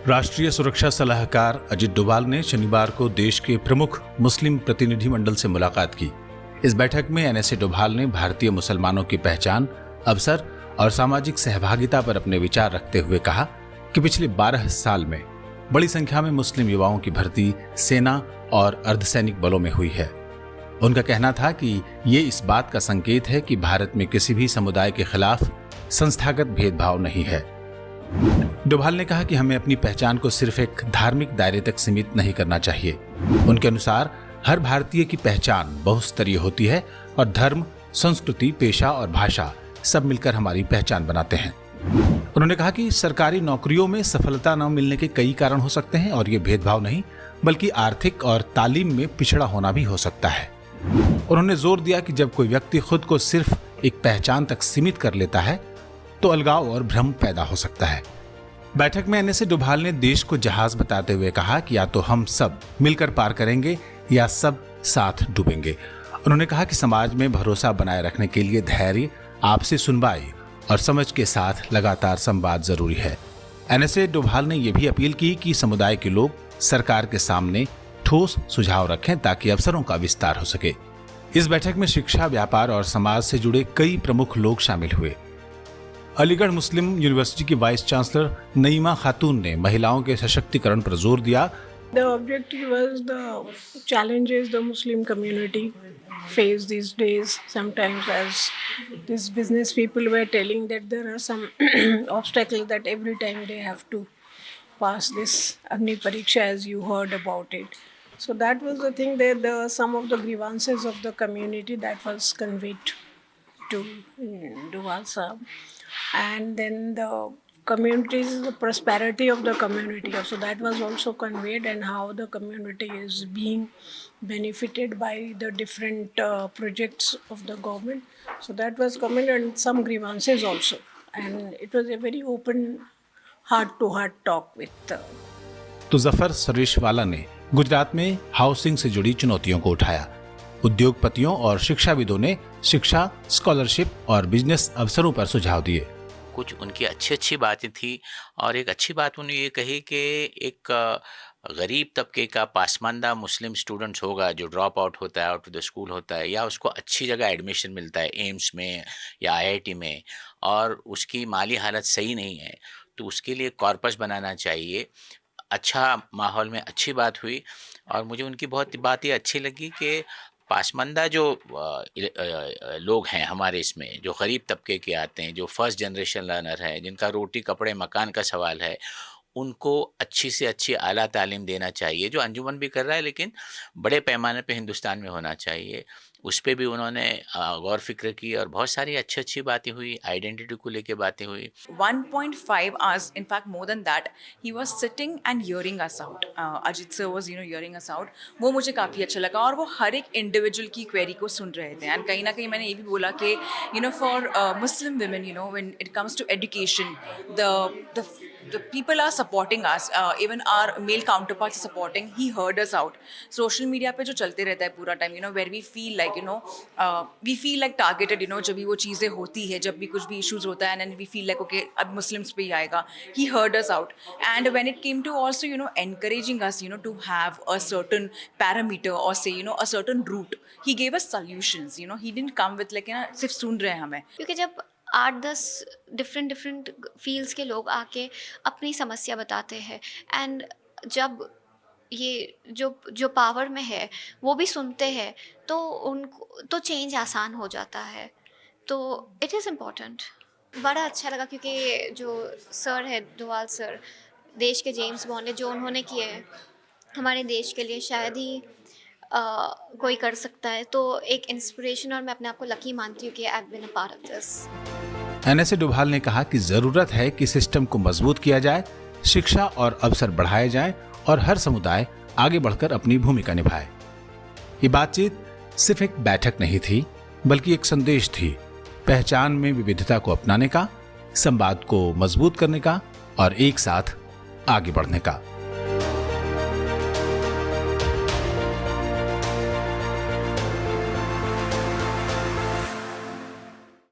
राष्ट्रीय सुरक्षा सलाहकार अजित डोभाल ने शनिवार को देश के प्रमुख मुस्लिम प्रतिनिधिमंडल से मुलाकात की। इस बैठक में एनएसए डोभाल ने भारतीय मुसलमानों की पहचान, अवसर और सामाजिक सहभागिता पर अपने विचार रखते हुए कहा कि पिछले 12 साल में बड़ी संख्या में मुस्लिम युवाओं की भर्ती सेना और अर्धसैनिक बलों में हुई है। उनका कहना था कि ये इस बात का संकेत है कि भारत में किसी भी समुदाय के खिलाफ संस्थागत भेदभाव नहीं है। डोभाल ने कहा कि हमें अपनी पहचान को सिर्फ एक धार्मिक दायरे तक सीमित नहीं करना चाहिए। उनके अनुसार हर भारतीय की पहचान बहुस्तरीय होती है और धर्म, संस्कृति, पेशा और भाषा सब मिलकर हमारी पहचान बनाते हैं। उन्होंने कहा कि सरकारी नौकरियों में सफलता न मिलने के कई कारण हो सकते हैं और ये भेदभाव नहीं बल्कि आर्थिक और तालीम में पिछड़ा होना भी हो सकता है। उन्होंने जोर दिया कि जब कोई व्यक्ति खुद को सिर्फ एक पहचान तक सीमित कर लेता है तो अलगाव और भ्रम पैदा हो सकता है। बैठक में एनएसए डोभाल ने देश को जहाज बताते हुए कहा कि या तो हम सब मिलकर पार करेंगे या सब साथ डूबेंगे। उन्होंने कहा कि समाज में भरोसा बनाए रखने के लिए धैर्य, आपसी सुनवाई और समझ के साथ लगातार संवाद जरूरी है। एनएसए डोभाल ने यह भी अपील की कि समुदाय के लोग सरकार के सामने ठोस सुझाव रखें ताकि अवसरों का विस्तार हो सके। इस बैठक में शिक्षा, व्यापार और समाज से जुड़े कई प्रमुख लोग शामिल हुए। अलीगढ़ मुस्लिम यूनिवर्सिटी की वाइस चांसलर नईमा खातून ने महिलाओं के सशक्तिकरण पर जोर दिया। The objective was the challenges the Muslim community face these days. Sometimes, as these business people were telling, that there are some obstacles that every time they have to pass this Agni Pariksha, as you heard about it. So that was the thing that some of the grievances of the community that was conveyed to Dowal Sahab. And then the communities, the prosperity of the community, so that was also conveyed, and how the community is being benefited by the different projects of the government. So that was conveyed, and some grievances also, and it was a very open heart-to-heart talk with तो जफर सरेशवाला ने गुजरात में housing से जुड़ी चुनौतियों को उठाया। उद्योगपतियों और शिक्षाविदों ने शिक्षा, स्कॉलरशिप और बिजनेस अवसरों पर सुझाव दिए। कुछ उनकी अच्छी बातें थी और एक अच्छी बात उन्होंने ये कही कि एक गरीब तबके का पासमानदा मुस्लिम स्टूडेंट्स होगा जो ड्रॉप आउट होता है, आउट ऑफ द स्कूल होता है, या उसको अच्छी जगह एडमिशन मिलता है एम्स में या आईआईटी में, और उसकी माली हालत सही नहीं है, तो उसके लिए कॉर्पस बनाना चाहिए। अच्छा माहौल में अच्छी बात हुई। और मुझे उनकी बहुत बात ये अच्छी लगी कि पासमानदा जो लोग हैं हमारे इसमें, जो गरीब तबके के आते हैं, जो फर्स्ट जनरेशन लर्नर है, जिनका रोटी कपड़े मकान का सवाल है, उनको अच्छी से अच्छी आला तालीम देना चाहिए, जो अंजुमन भी कर रहा है लेकिन बड़े पैमाने पे हिंदुस्तान में होना चाहिए। उस पर भी उन्होंने गौर फिक्र की और बहुत सारी अच्छी बातें हुई, आइडेंटिटी को लेके बातें हुई। 1.5 hours, in fact more than that, he was sitting and hearing us out. Ajit sir was hearing us out. वो मुझे काफ़ी अच्छा लगा, और वो हर एक इंडिविजुअल की क्वेरी को सुन रहे थे। एंड कहीं ना कहीं मैंने ये भी बोला कि for Muslim women, when it comes to education, the people are supporting us, even our male counterparts are supporting. He heard us out. Social media पे जो चलते रहता है पूरा time, where we feel like we feel like targeted, जब भी वो चीज़ें होती है, जब भी कुछ भी issues होता है, and we feel like okay अब Muslims पे ही आएगा. He heard us out, and when it came to also encouraging us to have a certain parameter or say a certain route, he gave us solutions. He didn't come with like सिर्फ सुन रहे हैं हमें, क्योंकि जब 8-10 different fields के लोग आके अपनी समस्या बताते हैं, एंड जब ये जो पावर में है वो भी सुनते हैं, तो उनको तो चेंज आसान हो जाता है। तो इट इज़ इम्पॉर्टेंट। बड़ा अच्छा लगा क्योंकि जो सर है डोभाल सर, देश के जेम्स बॉन्ड है, जो उन्होंने किए हैं हमारे देश के लिए शायद ही कोई कर सकता है। तो एक इंस्पिरेशन, और मैं अपने आप को लकी मानती हूँ कि I have been a part of this. NSA Doval ने कहा कि जरूरत है कि सिस्टम को मजबूत किया जाए, शिक्षा और अवसर बढ़ाए जाएं और हर समुदाय आगे बढ़कर अपनी भूमिका निभाए। ये बातचीत सिर्फ एक बैठक नहीं थी बल्कि एक संदेश थी, पहचान में विविधता को अपनाने का, संवाद को मजबूत करने का और एक साथ आगे बढ़ने का।